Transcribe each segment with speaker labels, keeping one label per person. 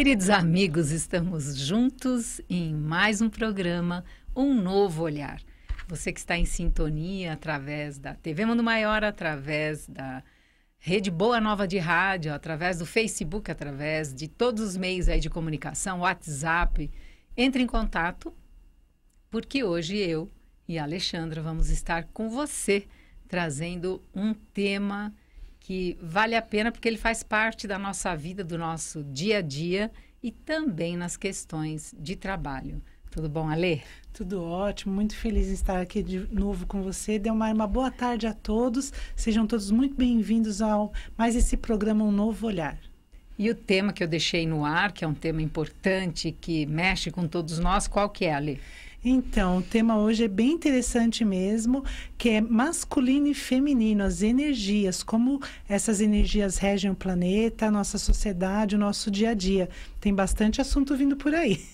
Speaker 1: Queridos amigos, estamos juntos em mais um programa, Um Novo Olhar. Você que está em sintonia através da TV Mundo Maior, através da Rede Boa Nova de Rádio, através do Facebook, através de todos os meios aí de comunicação, WhatsApp, entre em contato, porque hoje eu e a Alexandra vamos estar com você, trazendo um tema que vale a pena porque ele faz parte da nossa vida, do nosso dia a dia e também nas questões de trabalho. Tudo bom, Alê?
Speaker 2: Tudo ótimo, muito feliz em estar aqui de novo com você. Delmar, uma boa tarde a todos. Sejam todos muito bem-vindos ao mais esse programa Um Novo Olhar.
Speaker 1: E o tema que eu deixei no ar, que é um tema importante, que mexe com todos nós, qual que é, Alê?
Speaker 2: Então, o tema hoje é bem interessante mesmo, que é masculino e feminino, as energias, como essas energias regem o planeta, a nossa sociedade, o nosso dia a dia. Tem bastante assunto vindo por aí.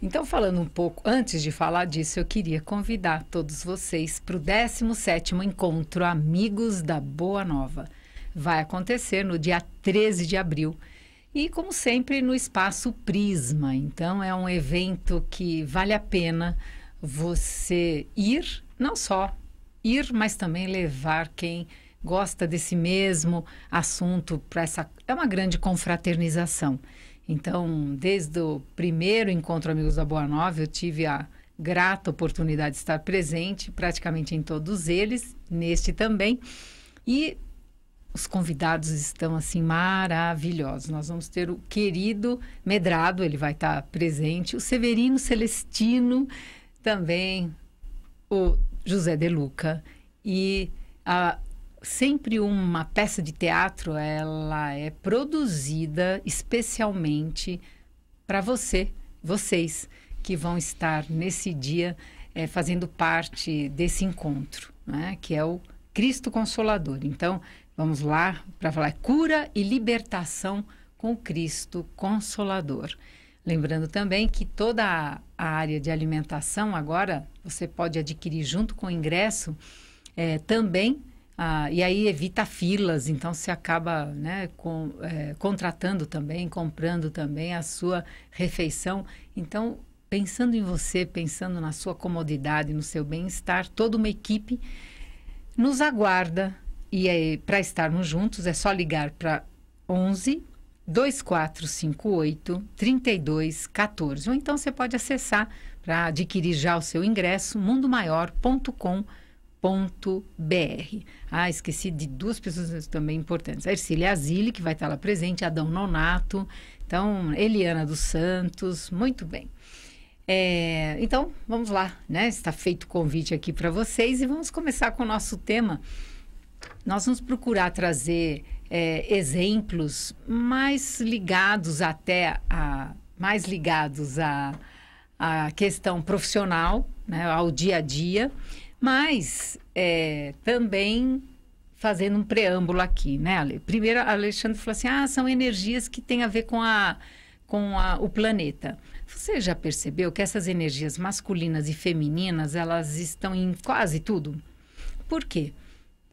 Speaker 1: Então, falando um pouco, antes de falar disso, eu queria convidar todos vocês para o 17º Encontro Amigos da Boa Nova. Vai acontecer no dia 13 de abril. E, como sempre, no Espaço Prisma. Então, é um evento que vale a pena você ir, não só ir, mas também levar quem gosta desse mesmo assunto para essa... É uma grande confraternização. Então, desde o primeiro Encontro Amigos da Boa Nova, eu tive a grata oportunidade de estar presente praticamente em todos eles, neste também. E os convidados estão, assim, maravilhosos. Nós vamos ter o querido Medrado, ele vai estar presente, o Severino Celestino, também o José De Luca. E sempre uma peça de teatro, ela é produzida especialmente para vocês que vão estar nesse dia fazendo parte desse encontro, né? Que é o Cristo Consolador. Então, vamos lá para falar cura e libertação com Cristo Consolador. Lembrando também que toda a área de alimentação agora você pode adquirir junto com o ingresso também, e aí evita filas, então você acaba, né, contratando também, comprando também a sua refeição. Então, pensando em você, pensando na sua comodidade, no seu bem-estar, toda uma equipe nos aguarda. E para estarmos juntos é só ligar para 11 2458 3214. Ou então você pode acessar para adquirir já o seu ingresso mundomaior.com.br. Esqueci de duas pessoas também importantes. A Ercília Azili, que vai estar lá presente, Adão Nonato, então Eliana dos Santos, muito bem. Então, vamos lá, né? Está feito o convite aqui para vocês e vamos começar com o nosso tema. Nós vamos procurar trazer exemplos mais ligados à questão profissional, né, ao dia a dia, mas também fazendo um preâmbulo aqui, né, Ale? Primeiro, a Alexandre falou assim, são energias que têm a ver com o planeta. Você já percebeu que essas energias masculinas e femininas, elas estão em quase tudo? Por quê?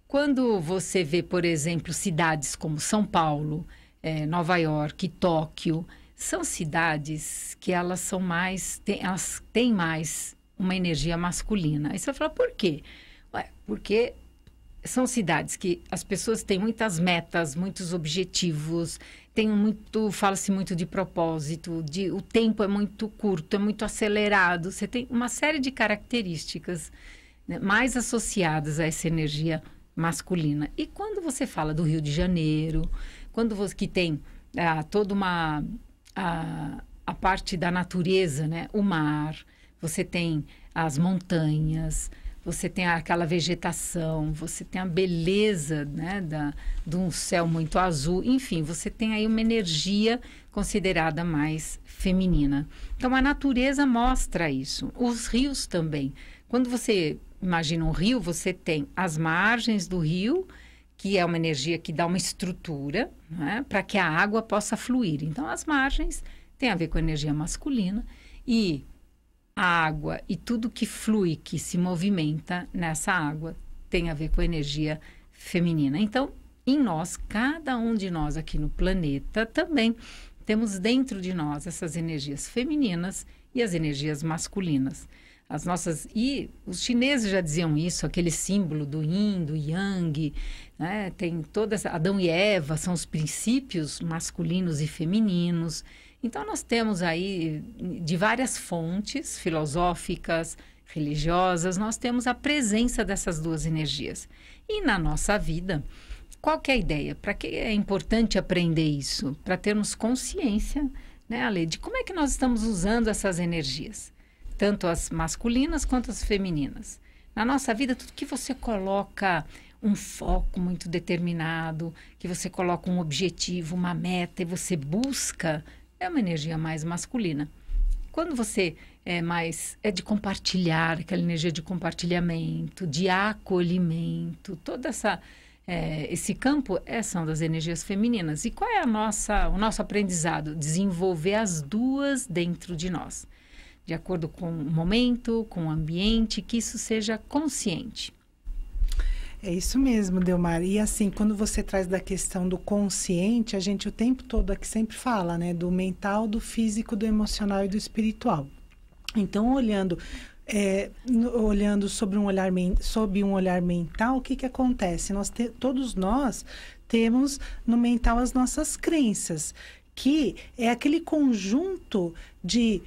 Speaker 1: Quando você vê, por exemplo, cidades como São Paulo, Nova York, Tóquio, são cidades que elas elas têm mais uma energia masculina. Aí você vai falar, por quê? Porque são cidades que as pessoas têm muitas metas, muitos objetivos, fala-se muito de propósito, o tempo é muito curto, é muito acelerado. Você tem uma série de características, né, mais associadas a essa energia masculina. E quando você fala do Rio de Janeiro, que tem toda a parte da natureza, né? O mar, você tem as montanhas, você tem aquela vegetação, você tem a beleza, né, de um céu muito azul, enfim, você tem aí uma energia considerada mais feminina. Então, a natureza mostra isso. Os rios também. Quando você imagina um rio, você tem as margens do rio, que é uma energia que dá uma estrutura, né, para que a água possa fluir. Então, as margens têm a ver com a energia masculina e a água e tudo que flui, que se movimenta nessa água, tem a ver com a energia feminina. Então, em nós, cada um de nós aqui no planeta também temos dentro de nós essas energias femininas e as energias masculinas. E os chineses já diziam isso, aquele símbolo do yin, do yang, né? Tem Adão e Eva são os princípios masculinos e femininos. Então, nós temos aí, de várias fontes filosóficas, religiosas, nós temos a presença dessas duas energias. E na nossa vida, qual que é a ideia? Para que é importante aprender isso? Para termos consciência, né, Ale, de como é que nós estamos usando essas energias. Tanto as masculinas quanto as femininas. Na nossa vida, tudo que você coloca um foco muito determinado, que você coloca um objetivo, uma meta e você busca, é uma energia mais masculina. Quando você é de compartilhar, aquela energia de compartilhamento, de acolhimento, esse campo são das energias femininas. E qual é o nosso aprendizado? Desenvolver as duas dentro de nós. De acordo com o momento, com o ambiente, que isso seja consciente.
Speaker 2: É isso mesmo, Delmar. E assim, quando você traz da questão do consciente, a gente o tempo todo aqui sempre fala, né? Do mental, do físico, do emocional e do espiritual. Então, olhando sob um olhar mental, o que acontece? Todos nós temos no mental as nossas crenças, que é aquele conjunto de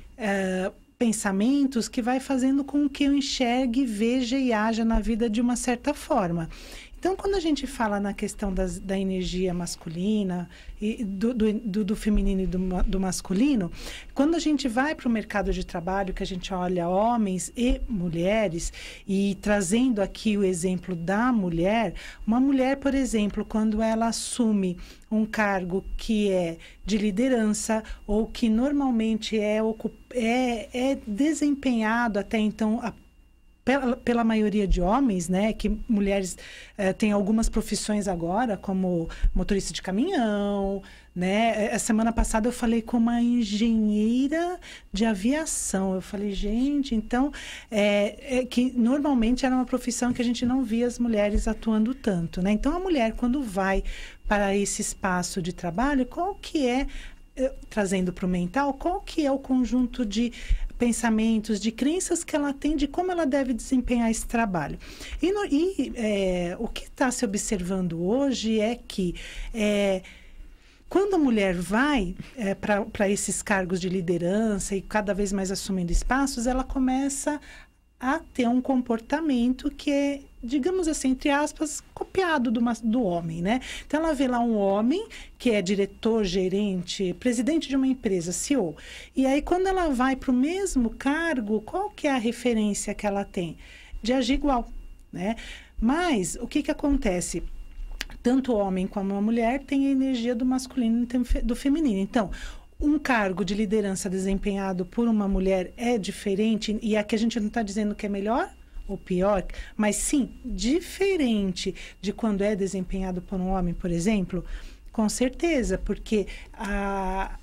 Speaker 2: pensamentos que vai fazendo com que eu enxergue, veja e haja na vida de uma certa forma. Então, quando a gente fala na questão da energia masculina, e do feminino e do masculino, quando a gente vai para o mercado de trabalho, que a gente olha homens e mulheres, e trazendo aqui o exemplo da mulher, uma mulher, por exemplo, quando ela assume um cargo que é de liderança ou que normalmente é desempenhado até então pela maioria de homens, né, que mulheres têm algumas profissões agora, como motorista de caminhão, né? A semana passada eu falei com uma engenheira de aviação. Eu falei, gente, então, que normalmente era uma profissão que a gente não via as mulheres atuando tanto, né? Então, a mulher, quando vai para esse espaço de trabalho, qual que é, trazendo para o mental, qual que é o conjunto de pensamentos, de crenças que ela tem de como ela deve desempenhar esse trabalho. O que está se observando hoje é que quando a mulher vai para esses cargos de liderança e cada vez mais assumindo espaços, ela começa a ter um comportamento que é, digamos assim, entre aspas, copiado do homem, né? Então, ela vê lá um homem que é diretor, gerente, presidente de uma empresa, CEO. E aí, quando ela vai para o mesmo cargo, qual que é a referência que ela tem? De agir igual, né? Mas, o que acontece? Tanto o homem como a mulher tem a energia do masculino e do feminino. Então, um cargo de liderança desempenhado por uma mulher é diferente, e aqui a gente não está dizendo que é melhor ou pior, mas sim diferente de quando é desempenhado por um homem, por exemplo, com certeza, porque a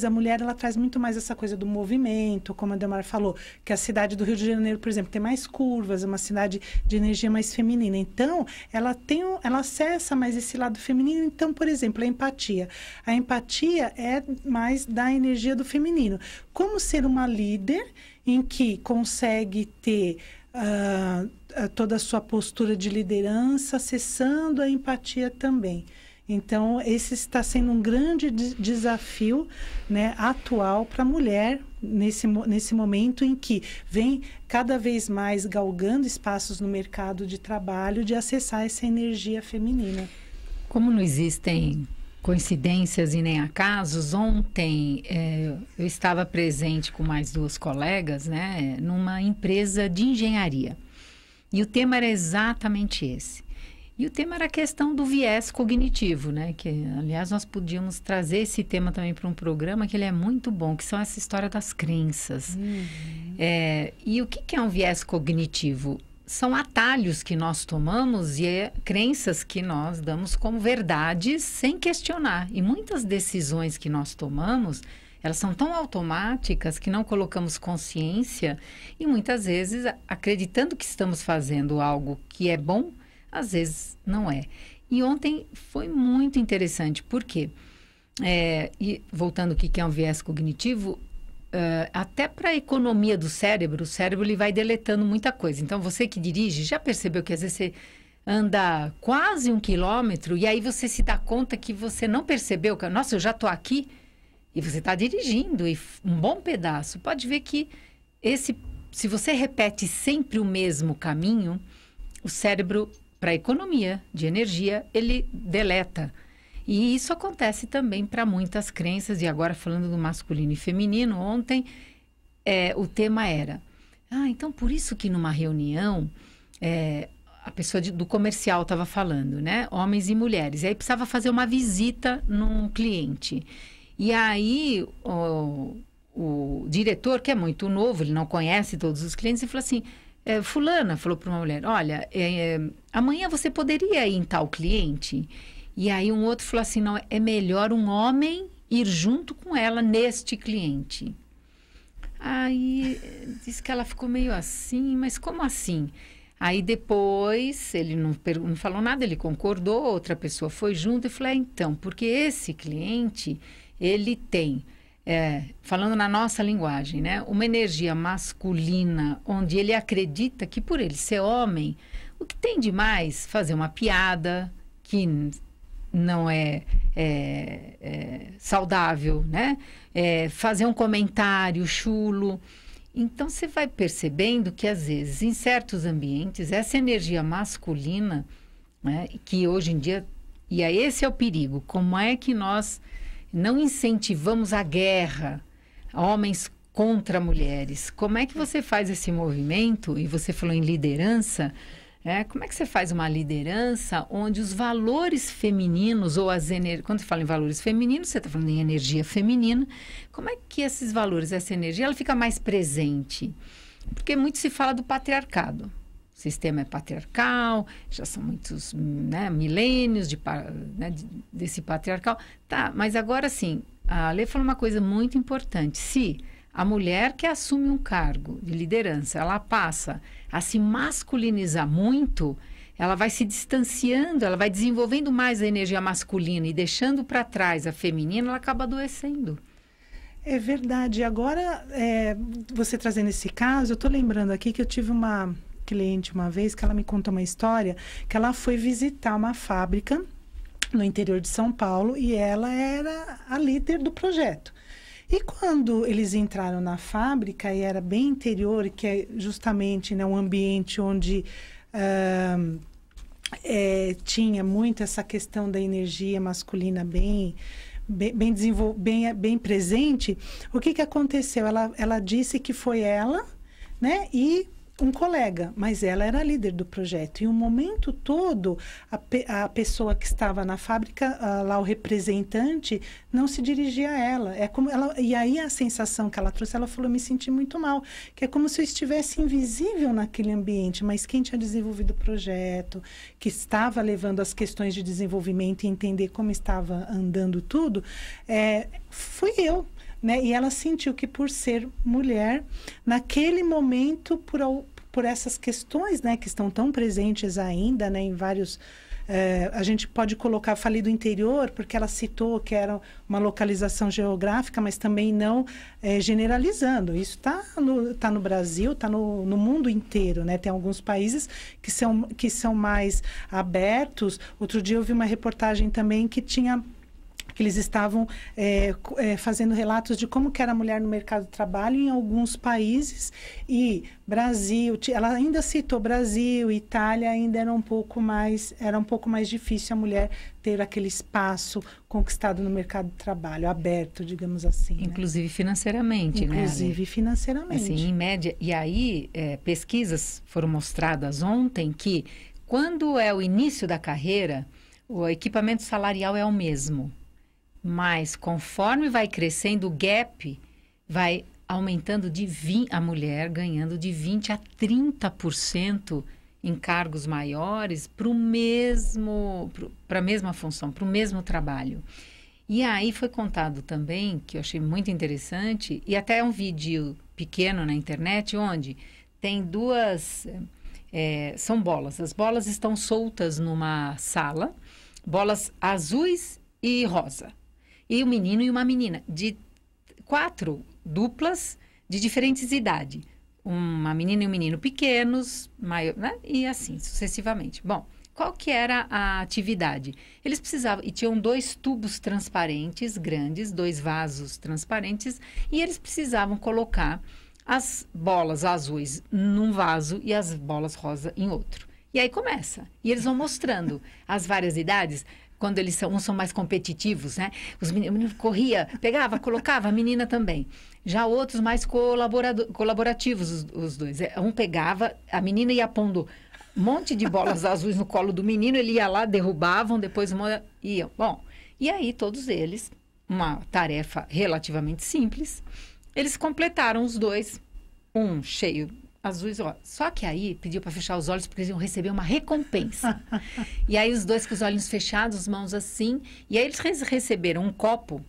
Speaker 2: mulher traz muito mais essa coisa do movimento, como a Delmar falou, que a cidade do Rio de Janeiro, por exemplo, tem mais curvas, é uma cidade de energia mais feminina. Então, ela acessa mais esse lado feminino. Então, por exemplo, a empatia. A empatia é mais da energia do feminino. Como ser uma líder em que consegue ter toda a sua postura de liderança, acessando a empatia também. Então, esse está sendo um grande desafio, né, atual para a mulher, nesse momento em que vem cada vez mais galgando espaços no mercado de trabalho, de acessar essa energia feminina.
Speaker 1: Como não existem coincidências e nem acasos, ontem eu estava presente com mais duas colegas, né, numa empresa de engenharia. E o tema era exatamente esse. E o tema era a questão do viés cognitivo, né? Que, aliás, nós podíamos trazer esse tema também para um programa que ele é muito bom, que são essa história das crenças. Uhum. E o que é um viés cognitivo? São atalhos que nós tomamos e crenças que nós damos como verdades sem questionar. E muitas decisões que nós tomamos, elas são tão automáticas que não colocamos consciência e muitas vezes, acreditando que estamos fazendo algo que é bom, às vezes não é. E ontem foi muito interessante, porque E voltando ao que é um viés cognitivo, até para a economia do cérebro, o cérebro ele vai deletando muita coisa. Então, você que dirige, já percebeu que às vezes você anda quase 1 quilômetro e aí você se dá conta que você não percebeu que, nossa, eu já estou aqui e você está dirigindo e um bom pedaço. Pode ver que se você repete sempre o mesmo caminho, o cérebro, para a economia de energia, ele deleta. E isso acontece também para muitas crenças. E agora, falando do masculino e feminino, ontem o tema era... então por isso que numa reunião, a pessoa do comercial estava falando, né? Homens e mulheres. E aí precisava fazer uma visita num cliente. E aí o diretor, que é muito novo, ele não conhece todos os clientes, e falou assim... fulana falou para uma mulher, olha, amanhã você poderia ir em tal cliente? E aí um outro falou assim, não, é melhor um homem ir junto com ela neste cliente. Aí disse que ela ficou meio assim, mas como assim? Aí depois ele não falou nada, ele concordou, outra pessoa foi junto e falou, então, porque esse cliente, ele tem... falando na nossa linguagem, né? Uma energia masculina, onde ele acredita que por ele ser homem, o que tem de mais? Fazer uma piada que não é saudável, né? Fazer um comentário chulo. Então, você vai percebendo que, às vezes, em certos ambientes, essa energia masculina, né? Que hoje em dia... E aí, esse é o perigo. Como é que nós... não incentivamos a guerra, homens contra mulheres. Como é que você faz esse movimento? E você falou em liderança, como é que você faz uma liderança onde os valores femininos, ou quando você fala em valores femininos, você está falando em energia feminina, como é que esses valores, essa energia, ela fica mais presente? Porque muito se fala do patriarcado. O sistema é patriarcal, já são muitos milênios desse patriarcal. Tá, mas agora sim, a Lê falou uma coisa muito importante. Se a mulher que assume um cargo de liderança, ela passa a se masculinizar muito, ela vai se distanciando, ela vai desenvolvendo mais a energia masculina e deixando para trás a feminina, ela acaba adoecendo.
Speaker 2: É verdade. Agora, você trazendo esse caso, eu estou lembrando aqui que eu tive uma cliente uma vez que ela me contou uma história que ela foi visitar uma fábrica no interior de São Paulo e ela era a líder do projeto. E quando eles entraram na fábrica, e era bem interior, que é justamente um ambiente onde tinha muito essa questão da energia masculina bem presente, o que aconteceu? Ela disse que foi ela, né, e um colega, mas ela era a líder do projeto. E o momento todo, a pessoa que estava na fábrica, lá o representante, não se dirigia a ela. E aí a sensação que ela trouxe, ela falou, me senti muito mal, que é como se eu estivesse invisível naquele ambiente, mas quem tinha desenvolvido o projeto, que estava levando as questões de desenvolvimento e entender como estava andando tudo, fui eu. Né? E ela sentiu que por ser mulher, naquele momento, por essas questões, né, que estão tão presentes ainda, né, em vários... a gente pode colocar, falei do interior, porque ela citou que era uma localização geográfica, mas também não generalizando. Isso tá no Brasil, está no mundo inteiro, né? Tem alguns países que são mais abertos. Outro dia eu vi uma reportagem também que eles estavam fazendo relatos de como que era a mulher no mercado de trabalho em alguns países, e Brasil, ela ainda citou Brasil, Itália, ainda era um pouco mais difícil a mulher ter aquele espaço conquistado no mercado de trabalho, aberto, digamos assim.
Speaker 1: Inclusive, né? Financeiramente,
Speaker 2: Inclusive,
Speaker 1: né?
Speaker 2: Financeiramente.
Speaker 1: Assim, em média. E aí, pesquisas foram mostradas ontem que, quando é o início da carreira, o equipamento salarial é o mesmo. Mas, conforme vai crescendo, o gap vai aumentando a mulher ganhando de 20% a 30% em cargos maiores para a mesma função, para o mesmo trabalho. E aí foi contado também, que eu achei muito interessante, e até um vídeo pequeno na internet, onde tem são bolas. As bolas estão soltas numa sala, bolas azuis e rosa. E um menino e uma menina, de 4 duplas de diferentes idades. Uma menina e um menino pequenos, maior, né? E assim, sucessivamente. Bom, qual que era a atividade? Eles precisavam, e tinham 2 tubos transparentes, grandes, 2 vasos transparentes, e eles precisavam colocar as bolas azuis num vaso e as bolas rosa em outro. E aí começa. E eles vão mostrando as várias idades. Quando eles são, uns são mais competitivos, né? O menino corria, pegava, colocava, a menina também. Já outros mais colaborativos, os dois. Um pegava, a menina ia pondo um monte de bolas azuis no colo do menino, ele ia lá, derrubavam, depois iam. Bom, e aí todos eles, uma tarefa relativamente simples, eles completaram os 2, um cheio azuis, ó. Só que aí pediu para fechar os olhos porque eles iam receber uma recompensa. E aí os 2 com os olhos fechados, as mãos assim, e aí eles receberam um copo,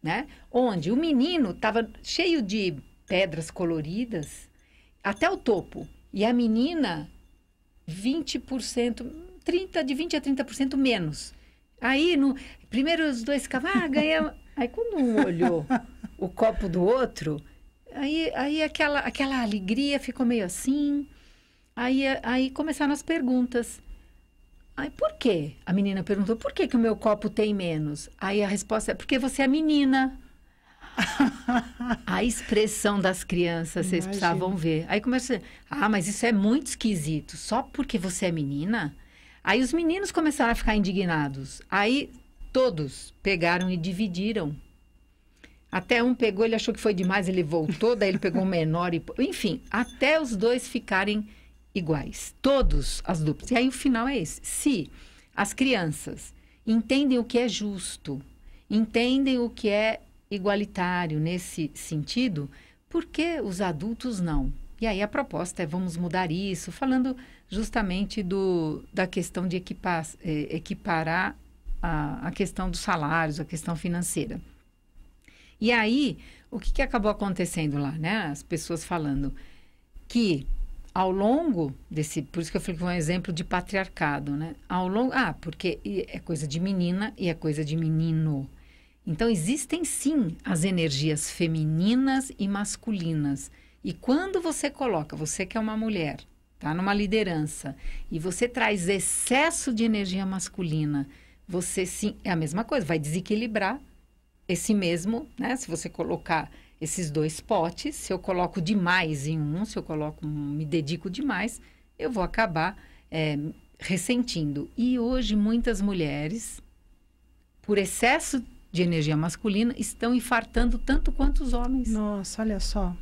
Speaker 1: né? Onde o menino estava cheio de pedras coloridas até o topo. E a menina, 20%, de 20% a 30% menos. Aí, primeiro os 2 ficavam, ganhamos. Aí quando um olhou o copo do outro, aí aquela alegria ficou meio assim. Aí começaram as perguntas. Aí, por quê? A menina perguntou, por que o meu copo tem menos? Aí a resposta é, porque você é menina. A expressão das crianças, vocês precisavam ver. Aí começa, mas isso é muito esquisito. Só porque você é menina? Aí os meninos começaram a ficar indignados. Aí todos pegaram e dividiram. Até um pegou, ele achou que foi demais, ele voltou, daí ele pegou um menor e... Enfim, até os 2 ficarem iguais. Todos as duplas. E aí o final é esse. Se as crianças entendem o que é justo, entendem o que é igualitário nesse sentido, por que os adultos não? E aí a proposta é vamos mudar isso, falando justamente da questão de equiparar a questão dos salários, a questão financeira. E aí, o que acabou acontecendo lá, né? As pessoas falando que ao longo por isso que eu falei que foi um exemplo de patriarcado, né? Porque é coisa de menina e é coisa de menino. Então, existem sim as energias femininas e masculinas. E quando você que é uma mulher, tá numa liderança, e você traz excesso de energia masculina, você sim, é a mesma coisa, vai desequilibrar esse mesmo, né? Se você colocar esses 2 potes, se eu coloco demais em se eu me dedico demais, eu vou acabar ressentindo. E hoje muitas mulheres, por excesso de energia masculina, estão infartando tanto quanto os homens.
Speaker 2: Nossa, olha só.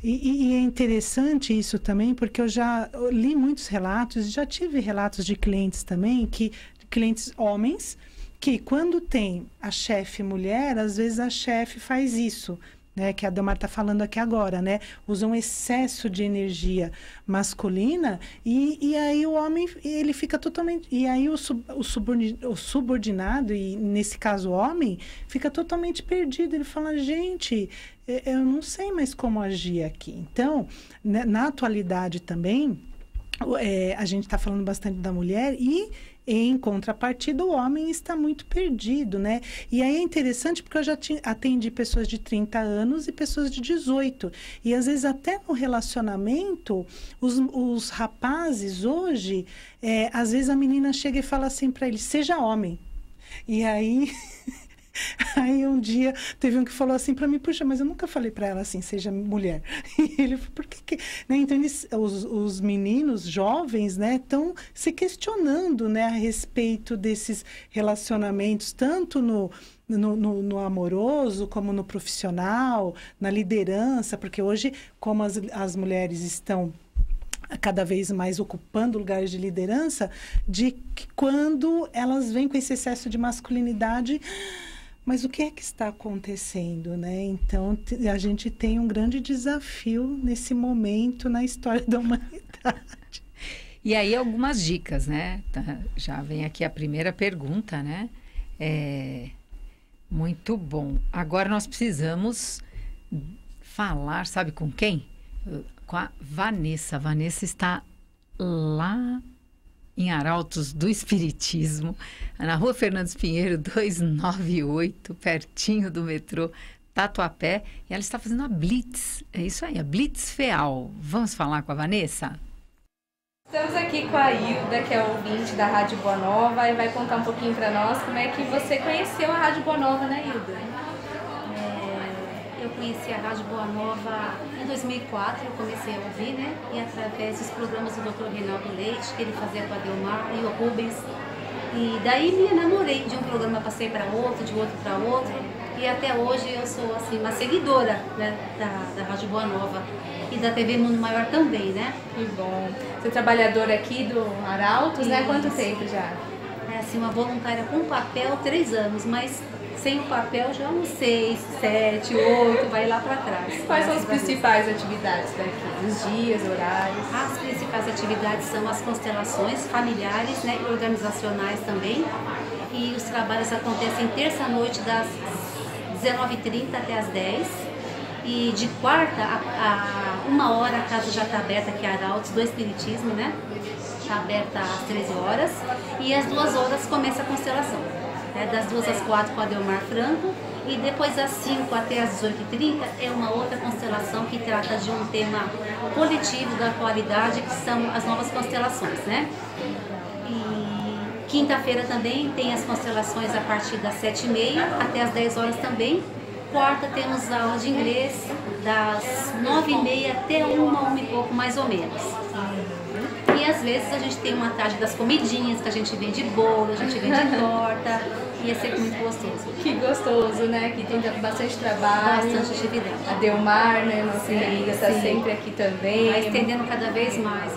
Speaker 2: E é interessante isso também, porque eu já li muitos relatos, já tive relatos de clientes também, clientes homens, que quando tem a chefe mulher, às vezes a chefe faz isso, né? Que a Delmar está falando aqui agora, né? Usa um excesso de energia masculina e aí o homem, ele fica totalmente... E aí o subordinado, e nesse caso o homem, fica totalmente perdido. Ele fala, gente, eu não sei mais como agir aqui. Então, na atualidade também, a gente está falando bastante da mulher e... Em contrapartida, o homem está muito perdido, né? E aí é interessante porque eu já atendi pessoas de 30 anos e pessoas de 18. E às vezes até no relacionamento, os rapazes hoje, às vezes a menina chega e fala assim para ele, seja homem. E aí... Aí um dia teve um que falou assim para mim, puxa, mas eu nunca falei para ela assim, seja mulher. E ele falou, por que? Né? Então os meninos jovens, né, estão se questionando, né, a respeito desses relacionamentos, tanto no amoroso, como no profissional, na liderança, porque hoje, como as mulheres estão cada vez mais ocupando lugares de liderança, de que quando elas vêm com esse excesso de masculinidade... Mas o que é que está acontecendo, né? Então, a gente tem um grande desafio nesse momento na história da humanidade.
Speaker 1: E aí, algumas dicas, né? Já vem aqui a primeira pergunta, né? Muito bom. Agora, nós precisamos falar, sabe com quem? Com a Vanessa. A Vanessa está lá em Arautos do Espiritismo, na Rua Fernandes Pinheiro, 298, pertinho do metrô Tatuapé. E ela está fazendo a Blitz. É isso aí, a Blitz FEAL. Vamos falar com a Vanessa?
Speaker 3: Estamos aqui com a Hilda, que é ouvinte da Rádio Boa Nova, e vai contar um pouquinho para nós como é que você conheceu a Rádio Boa Nova, né, Hilda?
Speaker 4: Eu conheci a Rádio Boa Nova em 2004, eu comecei a ouvir, né? E através dos programas do Dr. Reinaldo Leite, que ele fazia com a Delmar e o Rubens. E daí me enamorei de um programa, passei para outro, de outro para outro. E até hoje eu sou assim, uma seguidora, né, da Rádio Boa Nova e da TV Mundo Maior também, né?
Speaker 3: Que bom. Você é trabalhadora aqui do Arautos, né? Quanto tempo já?
Speaker 4: É assim, uma voluntária com papel, 3 anos, mas sem o papel já uns 6, 7, 8, vai lá para trás.
Speaker 3: Quais são as principais atividades daqui? Os dias, horários?
Speaker 4: As principais atividades são as constelações familiares, né, e organizacionais também. E os trabalhos acontecem terça-noite das 19h30 até as 10. E de quarta a 1h a casa já está aberta, que é Arautos do Espiritismo, né? Está aberta às 13 horas. E às 2 horas começa a constelação. Das 2 às 4 com a Delmar Franco. E depois das 5 até as 18h30 é uma outra constelação que trata de um tema coletivo da atualidade, que são as novas constelações, né? E quinta-feira também tem as constelações a partir das 7h30 até as 10 horas também. Quarta temos aula de inglês das 9h30 até 1 e pouco mais ou menos. E às vezes a gente tem uma tarde das comidinhas, que a gente vende bolo, a gente vende torta, e é sempre muito gostoso.
Speaker 3: Que gostoso, né? Aqui tem bastante trabalho.
Speaker 4: Bastante atividade.
Speaker 3: A Delmar, né? Nossa amiga, está sempre aqui também.
Speaker 4: Vai estendendo cada vez mais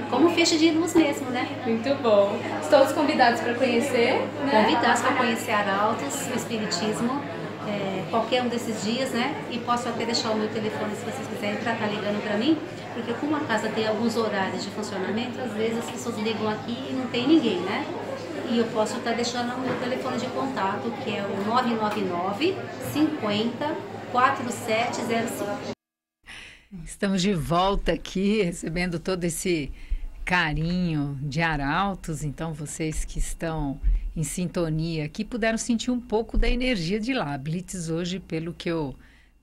Speaker 4: como feixe de luz mesmo, né?
Speaker 3: Muito bom. Todos convidados para conhecer, né?
Speaker 4: Convidados para conhecer Arautos, o Espiritismo, qualquer um desses dias, né? E posso até deixar o meu telefone se vocês quiserem para estar ligando para mim, porque como a casa tem alguns horários de funcionamento, às vezes as pessoas ligam aqui e não tem ninguém, né? E eu posso estar deixando o meu telefone de contato, que é o 999 50 4705.
Speaker 1: Estamos de volta aqui, recebendo todo esse carinho de Arautos. Então, vocês que estão em sintonia aqui puderam sentir um pouco da energia de lá. Blitz hoje, pelo que eu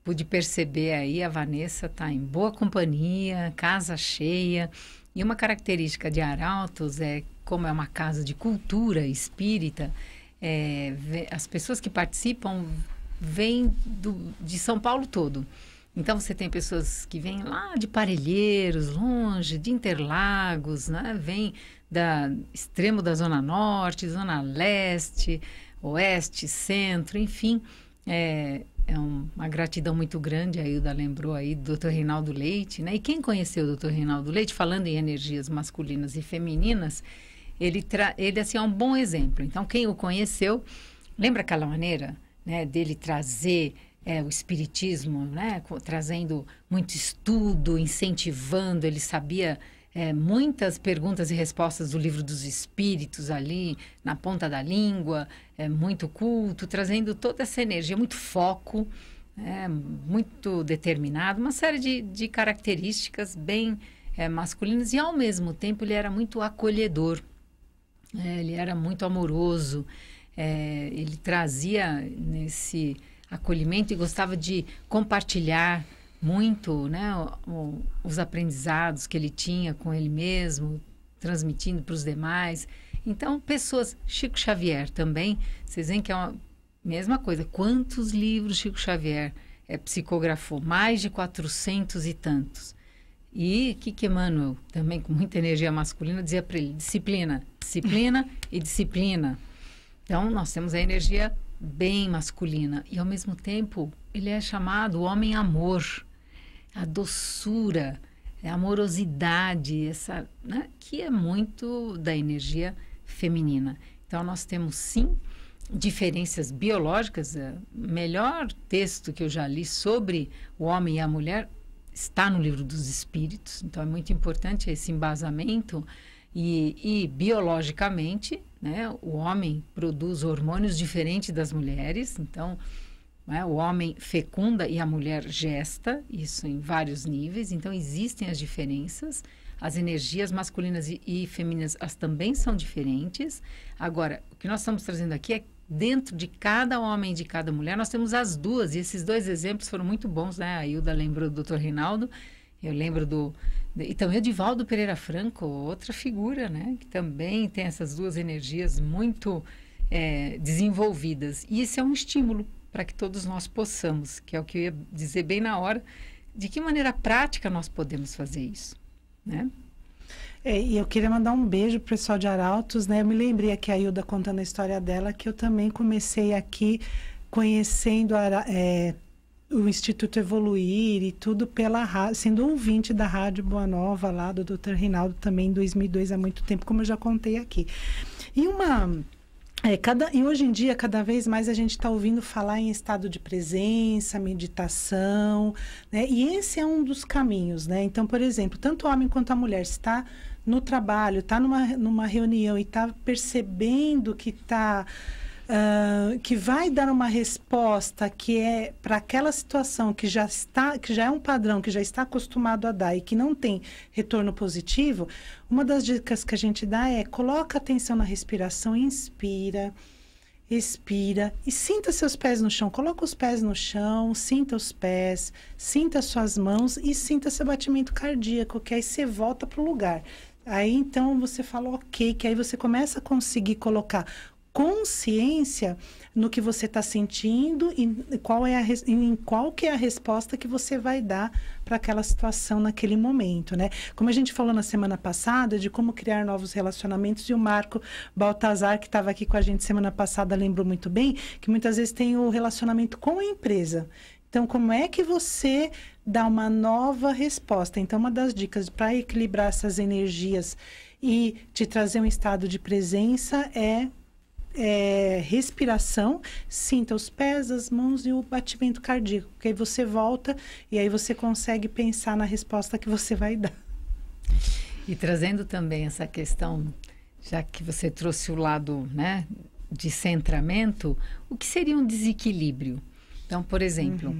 Speaker 1: pude perceber aí, a Vanessa está em boa companhia, casa cheia. E uma característica de Arautos é, como é uma casa de cultura espírita, as pessoas que participam vêm de São Paulo todo. Então, você tem pessoas que vêm lá de Parelheiros, longe, de Interlagos, né? Vêm extremo da Zona Norte, Zona Leste, Oeste, Centro, enfim. É uma gratidão muito grande, a Hilda lembrou aí do Dr. Reinaldo Leite, né? E quem conheceu o Dr. Reinaldo Leite, falando em energias masculinas e femininas, ele assim, é um bom exemplo. Então, quem o conheceu, lembra aquela maneira, né, dele trazer o espiritismo, né, trazendo muito estudo, incentivando, ele sabia muitas perguntas e respostas do Livro dos Espíritos ali na ponta da língua, muito culto, trazendo toda essa energia, muito foco, muito determinado, uma série de características bem masculinas, e ao mesmo tempo ele era muito acolhedor, ele era muito amoroso, ele trazia nesse acolhimento e gostava de compartilhar muito, né, os aprendizados que ele tinha com ele mesmo, transmitindo para os demais. Então, pessoas... Chico Xavier também, vocês veem que é a mesma coisa. Quantos livros Chico Xavier psicografou? Mais de 400 e tantos. E que Emmanuel, também com muita energia masculina, dizia para ele: disciplina, disciplina e disciplina. Então, nós temos a energia bem masculina. E, ao mesmo tempo, ele é chamado o homem-amor. A doçura, a amorosidade, né, que é muito da energia feminina. Então, nós temos, sim, diferenças biológicas. O melhor texto que eu já li sobre o homem e a mulher está no Livro dos Espíritos. Então, é muito importante esse embasamento. E biologicamente, né, o homem produz hormônios diferentes das mulheres. Então, né, o homem fecunda e a mulher gesta, isso em vários níveis. Então, existem as diferenças. as energias masculinas e femininas, elas também são diferentes. Agora, o que nós estamos trazendo aqui é dentro de cada homem e de cada mulher, nós temos as duas, e esses dois exemplos foram muito bons, né? A Hilda lembrou do Dr. Reinaldo, eu lembro e também o Divaldo Pereira Franco, outra figura, né? Que também tem essas duas energias muito desenvolvidas. E esse é um estímulo para que todos nós possamos, que é o que eu ia dizer bem na hora, de que maneira prática nós podemos fazer isso, né?
Speaker 2: E eu queria mandar um beijo pro pessoal de Arautos, né? Eu me lembrei aqui a Hilda contando a história dela, que eu também comecei aqui conhecendo o Instituto Evoluir e tudo sendo ouvinte da Rádio Boa Nova lá do Dr. Reinaldo também em 2002, há muito tempo, como eu já contei aqui. E hoje em dia, cada vez mais a gente está ouvindo falar em estado de presença, meditação, né? E esse é um dos caminhos, né? Então, por exemplo, tanto o homem quanto a mulher está no trabalho, está numa reunião e está percebendo que vai dar uma resposta que é para aquela situação que já é um padrão, que já está acostumado a dar e que não tem retorno positivo, uma das dicas que a gente dá é: coloca atenção na respiração, inspira, expira e sinta seus pés no chão. Coloca os pés no chão, sinta os pés, sinta suas mãos e sinta seu batimento cardíaco, que aí você volta para o lugar. Aí então você fala ok, que aí você começa a conseguir colocar consciência no que você está sentindo e em qual que é a resposta que você vai dar para aquela situação naquele momento, né? Como a gente falou na semana passada de como criar novos relacionamentos, e o Marco Baltazar, que estava aqui com a gente semana passada, lembrou muito bem que muitas vezes tem o relacionamento com a empresa. Então, como é que você dá uma nova resposta? Então, uma das dicas para equilibrar essas energias e te trazer um estado de presença é respiração, sinta os pés, as mãos e o batimento cardíaco, que aí você volta e aí você consegue pensar na resposta que você vai dar.
Speaker 1: E trazendo também essa questão, já que você trouxe o lado, né, de centramento, o que seria um desequilíbrio? Então, por exemplo,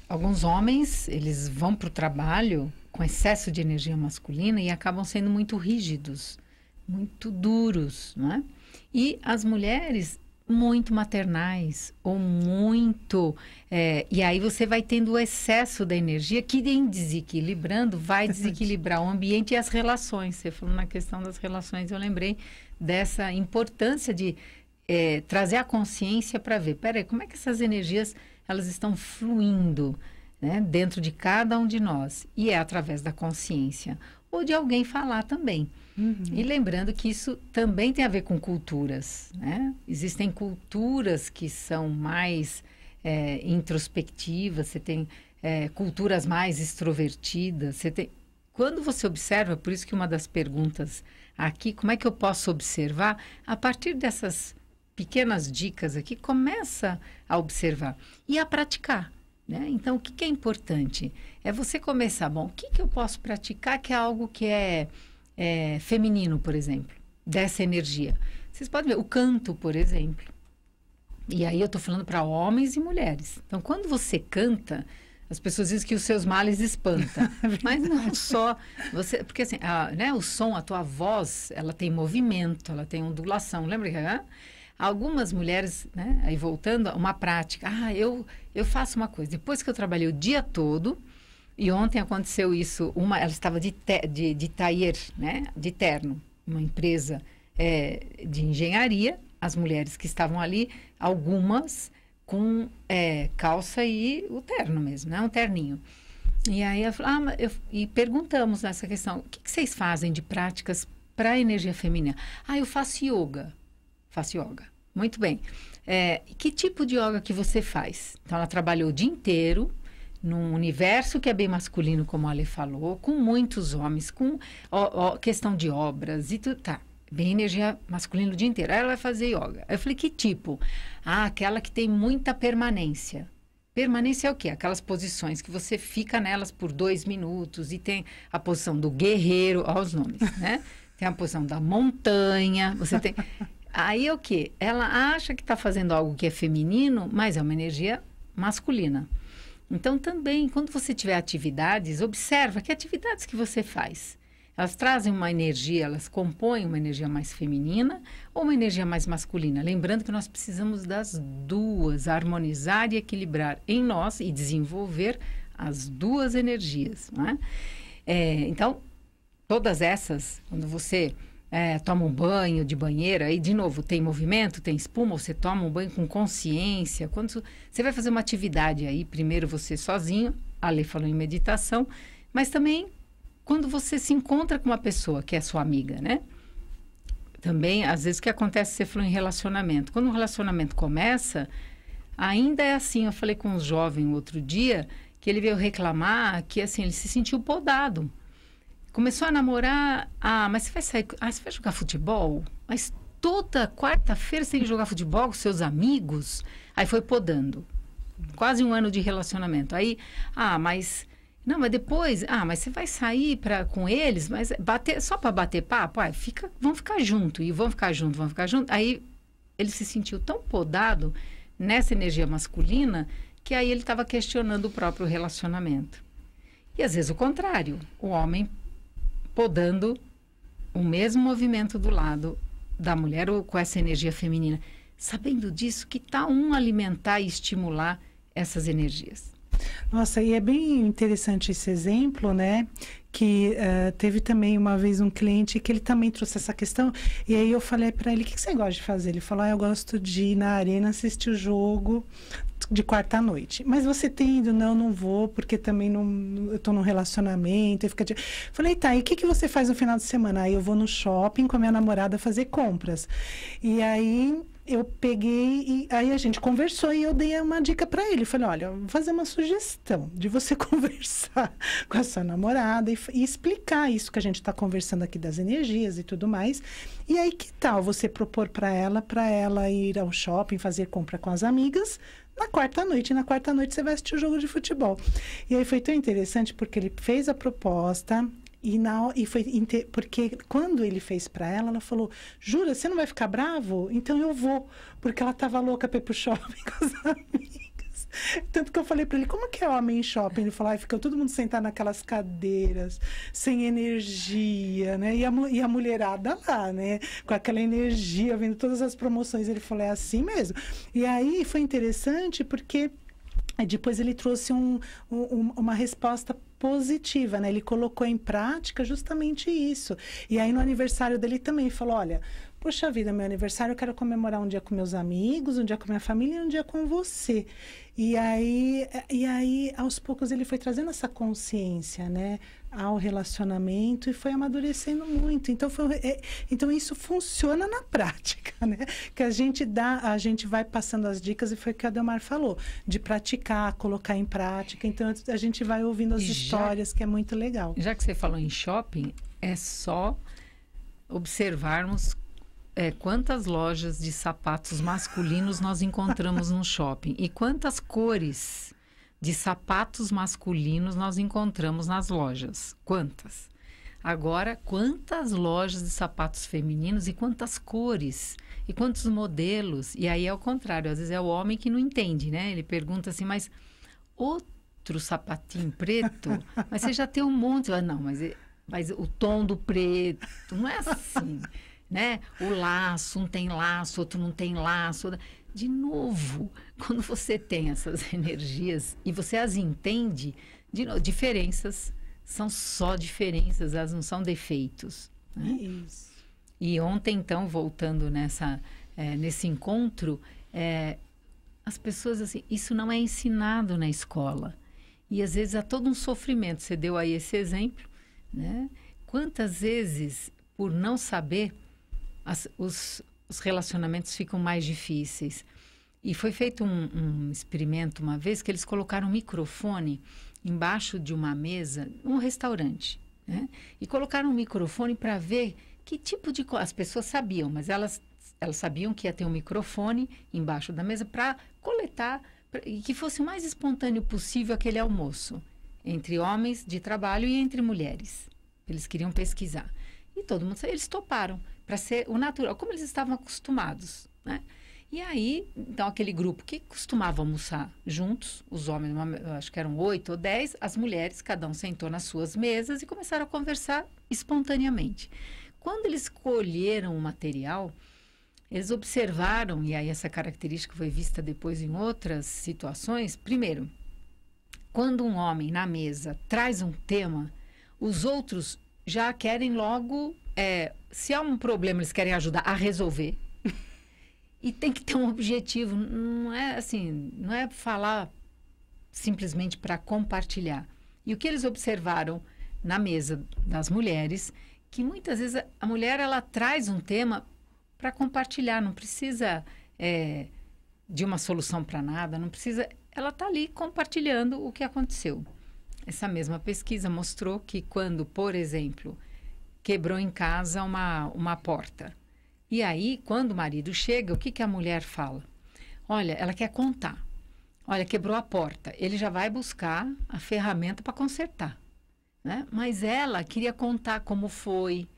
Speaker 1: alguns homens, eles vão para o trabalho com excesso de energia masculina e acabam sendo muito rígidos, muito duros, não é? E as mulheres muito maternais ou muito... e aí você vai tendo o excesso da energia que, em desequilibrando, vai desequilibrar o ambiente e as relações. Você falou na questão das relações, eu lembrei dessa importância de trazer a consciência para ver, peraí, como é que essas energias elas estão fluindo, né, dentro de cada um de nós? E é através da consciência. Ou de alguém falar também. E lembrando que isso também tem a ver com culturas, né? Existem culturas que são mais introspectivas, você tem culturas mais extrovertidas, Quando você observa, por isso que uma das perguntas aqui, como é que eu posso observar? A partir dessas pequenas dicas aqui, começa a observar e a praticar, né? Então, o que é importante? É você começar, o que eu posso praticar que é algo que é feminino, por exemplo, dessa energia. Vocês podem ver, o canto, por exemplo. E aí eu estou falando para homens e mulheres. Então, quando você canta, as pessoas dizem que os seus males espantam. Mas não só. Porque assim, o som, a tua voz, ela tem movimento, ela tem ondulação. Lembra que algumas mulheres, né, aí voltando, uma prática. Eu faço uma coisa. Depois que eu trabalhei o dia todo, e ontem aconteceu isso, ela estava de tailleur, né, de terno, uma empresa de engenharia, as mulheres que estavam ali, algumas com calça e o terno mesmo, né, um terninho. E aí e perguntamos nessa questão, o que vocês fazem de práticas para a energia feminina? Eu faço yoga. Faço yoga. Muito bem. Que tipo de yoga que você faz? Então, ela trabalhou o dia inteiro num universo que é bem masculino, como a Ale falou, com muitos homens, com questão de obras e tudo. Tá, bem energia masculina o dia inteiro. Aí ela vai fazer yoga. Aí eu falei, que tipo? Aquela que tem muita permanência. Permanência é o quê? Aquelas posições que você fica nelas por 2 minutos e tem a posição do guerreiro, olha os nomes, né? Tem a posição da montanha, você tem... Aí é o quê? Ela acha que está fazendo algo que é feminino, mas é uma energia masculina. Então, também, quando você tiver atividades, observa que atividades que você faz. Elas trazem uma energia, elas compõem uma energia mais feminina ou uma energia mais masculina. Lembrando que nós precisamos das duas, harmonizar e equilibrar em nós e desenvolver as duas energias, não é? Então, todas essas, quando você toma um banho de banheira, aí de novo, tem movimento, tem espuma, você toma um banho com consciência. Quando você vai fazer uma atividade aí, primeiro você sozinho, a Lê falou em meditação, mas também quando você se encontra com uma pessoa que é sua amiga, né? Também, às vezes, o que acontece, você falou em relacionamento. Quando um relacionamento começa, ainda é assim. Eu falei com um jovem outro dia, que ele veio reclamar que, assim, ele se sentiu podado. Começou a namorar, mas você vai sair, você vai jogar futebol? Mas toda quarta-feira você tem que jogar futebol com seus amigos? Aí foi podando. Quase um ano de relacionamento. Aí, mas... Não, mas depois... mas você vai sair com eles, mas só para bater papo? Vão ficar junto, e vão ficar junto. Aí, ele se sentiu tão podado nessa energia masculina, que aí ele estava questionando o próprio relacionamento. E, às vezes, o contrário. O homem podando o mesmo movimento do lado da mulher, ou com essa energia feminina. Sabendo disso, que tal um alimentar e estimular essas energias?
Speaker 2: Nossa, e é bem interessante esse exemplo, né? Que teve também uma vez um cliente que ele também trouxe essa questão. E aí eu falei para ele, o que você gosta de fazer? Ele falou, eu gosto de ir na arena assistir o jogo de quarta-noite. Mas você tem ido? Não vou, porque também eu tô num relacionamento. Falei, tá, e o que você faz no final de semana? Aí eu vou no shopping com a minha namorada fazer compras. E aí... eu peguei e aí a gente conversou e eu dei uma dica para ele. Falei, olha, vou fazer uma sugestão de você conversar com a sua namorada e explicar isso que a gente está conversando aqui das energias e tudo mais. E aí, que tal você propor para ela ir ao shopping, fazer compra com as amigas na quarta-noite. Na quarta-noite você vai assistir o jogo de futebol. E aí foi tão interessante porque ele fez a proposta... porque quando ele fez para ela, ela falou, jura, você não vai ficar bravo? Então eu vou, porque ela estava louca para ir pro shopping com as amigas. Tanto que eu falei para ele, como que é homem em shopping? Ele falou, ficou todo mundo sentado naquelas cadeiras, sem energia, né? E a mulherada lá, né? Com aquela energia, vendo todas as promoções. Ele falou, é assim mesmo. E aí foi interessante porque... depois ele trouxe uma resposta positiva, né? Ele colocou em prática justamente isso. E aí no aniversário dele também falou, olha, poxa vida, meu aniversário eu quero comemorar um dia com meus amigos, um dia com minha família e um dia com você. E aí aos poucos ele foi trazendo essa consciência, né? Ao relacionamento e foi amadurecendo muito. Então isso funciona na prática, né? Que a gente vai passando as dicas e foi o que a Delmar falou, de praticar, colocar em prática. Então a gente vai ouvindo as histórias, que é muito legal.
Speaker 1: Já que você falou em shopping, é só observarmos quantas lojas de sapatos masculinos nós encontramos no shopping e quantas cores de sapatos masculinos nós encontramos nas lojas. Quantas? Agora, quantas lojas de sapatos femininos e quantas cores e quantos modelos? E aí é o contrário, às vezes é o homem que não entende, né? Ele pergunta assim, mas outro sapatinho preto? Mas você já tem um monte. Não, mas o tom do preto, não é assim, né? O laço, um tem laço, outro não tem laço. De novo, quando você tem essas energias e você as entende, diferenças são só diferenças, elas não são defeitos. Né?
Speaker 2: Isso.
Speaker 1: E ontem, então, voltando nesse encontro, as pessoas, assim, isso não é ensinado na escola. E, às vezes, há todo um sofrimento. Você deu aí esse exemplo, né? Quantas vezes, por não saber, os relacionamentos ficam mais difíceis. E foi feito um experimento uma vez que eles colocaram um microfone embaixo de uma mesa, um restaurante, né? E colocaram um microfone para ver que tipo de... As pessoas sabiam, mas elas sabiam que ia ter um microfone embaixo da mesa para coletar e que fosse o mais espontâneo possível aquele almoço entre homens de trabalho e entre mulheres. Eles queriam pesquisar. E todo mundo... Eles toparam para ser o natural, como eles estavam acostumados, né? E aí, então, aquele grupo que costumava almoçar juntos, os homens, acho que eram 8 ou 10, as mulheres, cada um sentou nas suas mesas e começaram a conversar espontaneamente. Quando eles colheram o material, eles observaram, e aí essa característica foi vista depois em outras situações. Primeiro, quando um homem na mesa traz um tema, os outros já querem logo, se há um problema, eles querem ajudar a resolver. E tem que ter um objetivo, não é assim, não é falar simplesmente para compartilhar. E o que eles observaram na mesa das mulheres, que muitas vezes a mulher ela traz um tema para compartilhar, não precisa de uma solução para nada, não precisa, ela está ali compartilhando o que aconteceu. Essa mesma pesquisa mostrou que quando, por exemplo, quebrou em casa uma porta, e aí, quando o marido chega, o que, que a mulher fala? Olha, ela quer contar. Olha, quebrou a porta. Ele já vai buscar a ferramenta para consertar, né? Mas ela queria contar como foi,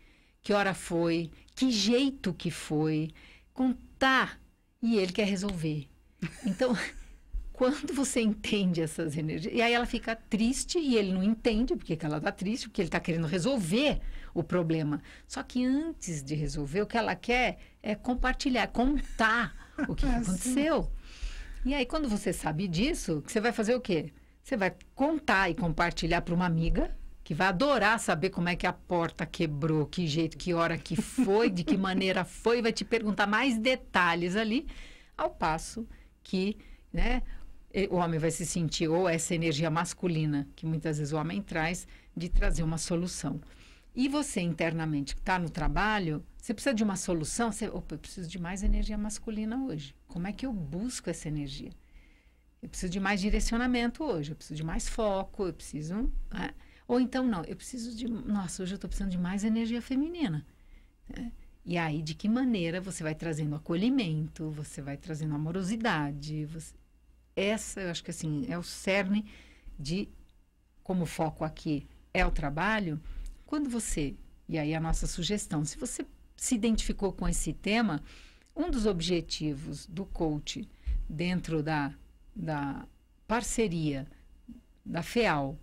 Speaker 1: que hora foi, que jeito que foi, contar. E ele quer resolver. Então, quando você entende essas energias... E aí ela fica triste e ele não entende porque que ela está triste, porque ele está querendo resolver o problema. Só que antes de resolver, o que ela quer é compartilhar, contar o que aconteceu. E aí, quando você sabe disso, você vai fazer o quê? Você vai contar e compartilhar para uma amiga que vai adorar saber como é que a porta quebrou, que jeito, que hora que foi, de que maneira foi, vai te perguntar mais detalhes ali, ao passo que, né, o homem vai se sentir, ou essa energia masculina, que muitas vezes o homem traz, de trazer uma solução. E você internamente, que está no trabalho, você precisa de uma solução, eu preciso de mais energia masculina hoje. Como é que eu busco essa energia? Eu preciso de mais direcionamento hoje, eu preciso de mais foco, eu preciso... Né? Ou então, não, eu preciso de... Nossa, hoje eu estou precisando de mais energia feminina. Né? E aí, de que maneira você vai trazendo acolhimento, você vai trazendo amorosidade, essa, eu acho que assim, é o cerne de, como o foco aqui é o trabalho, quando você, e aí a nossa sugestão, se você se identificou com esse tema, um dos objetivos do coach dentro da parceria da FEAL,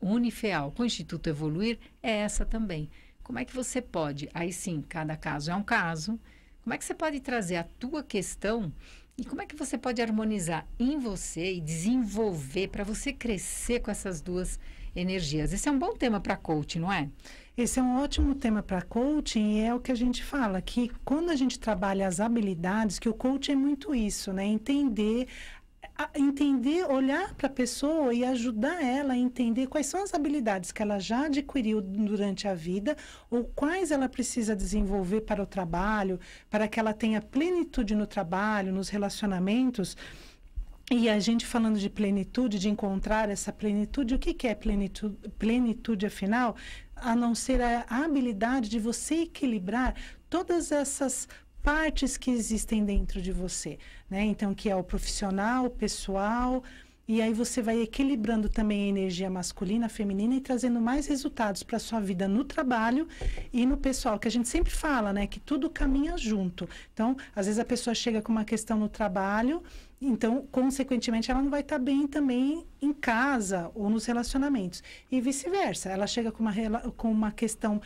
Speaker 1: Unifeal, com o Instituto Evoluir, é essa também. Como é que você pode, aí sim, cada caso é um caso, como é que você pode trazer a tua questão e como é que você pode harmonizar em você e desenvolver para você crescer com essas duas energias? Esse é um bom tema para coaching, não é?
Speaker 2: Esse é um ótimo tema para coaching e é o que a gente fala, que quando a gente trabalha as habilidades, que o coaching é muito isso, né? Entender, olhar para a pessoa e ajudar ela a entender quais são as habilidades que ela já adquiriu durante a vida ou quais ela precisa desenvolver para o trabalho, para que ela tenha plenitude no trabalho, nos relacionamentos. E a gente falando de plenitude, de encontrar essa plenitude, o que é plenitude? Plenitude, afinal, a não ser a habilidade de você equilibrar todas essas partes que existem dentro de você, né? Então, que é o profissional, o pessoal, e aí você vai equilibrando também a energia masculina, feminina e trazendo mais resultados para a sua vida no trabalho e no pessoal, que a gente sempre fala, né? Que tudo caminha junto. Então, às vezes a pessoa chega com uma questão no trabalho, então, consequentemente, ela não vai estar bem também em casa ou nos relacionamentos. E vice-versa, ela chega com uma questão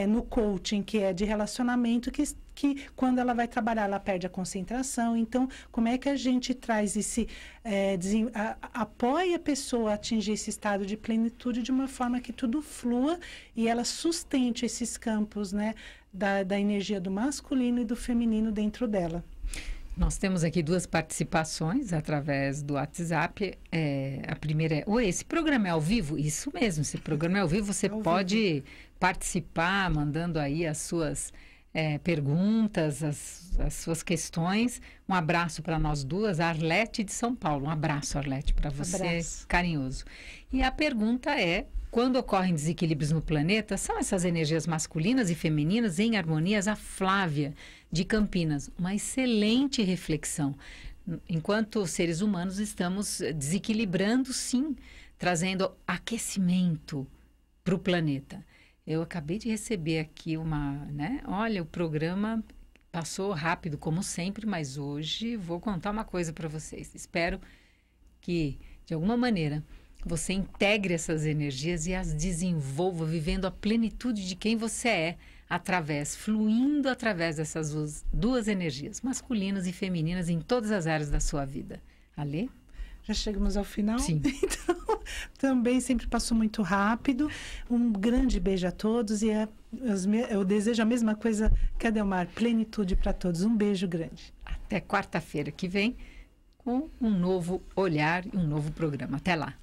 Speaker 2: no coaching, que é de relacionamento, que quando ela vai trabalhar, ela perde a concentração. Então, como é que a gente traz apoia a pessoa a atingir esse estado de plenitude de uma forma que tudo flua e ela sustente esses campos, né, da energia do masculino e do feminino dentro dela.
Speaker 1: Nós temos aqui 2 participações através do WhatsApp. A primeira é: oi, esse programa é ao vivo? Isso mesmo, esse programa é ao vivo. Você pode participar mandando aí as suas perguntas, as suas questões. Um abraço para nós duas, a Arlete de São Paulo. Um abraço, Arlete, para você, abraço. Carinhoso. E a pergunta é: quando ocorrem desequilíbrios no planeta, são essas energias masculinas e femininas em harmonias? A Flávia, de Campinas. Uma excelente reflexão. Enquanto seres humanos estamos desequilibrando, sim, trazendo aquecimento para o planeta. Eu acabei de receber aqui olha, o programa Passou rápido, como sempre, mas hoje vou contar uma coisa para vocês. Espero que, de alguma maneira, você integre essas energias e as desenvolva, vivendo a plenitude de quem você é, fluindo através dessas duas energias, masculinas e femininas, em todas as áreas da sua vida. Alê?
Speaker 2: Já chegamos ao final?
Speaker 1: Sim.
Speaker 2: Então, também sempre passou muito rápido. Um grande beijo a todos e eu desejo a mesma coisa que a Delmar, plenitude para todos. Um beijo grande.
Speaker 1: Até quarta-feira que vem, com um novo olhar e um novo programa. Até lá.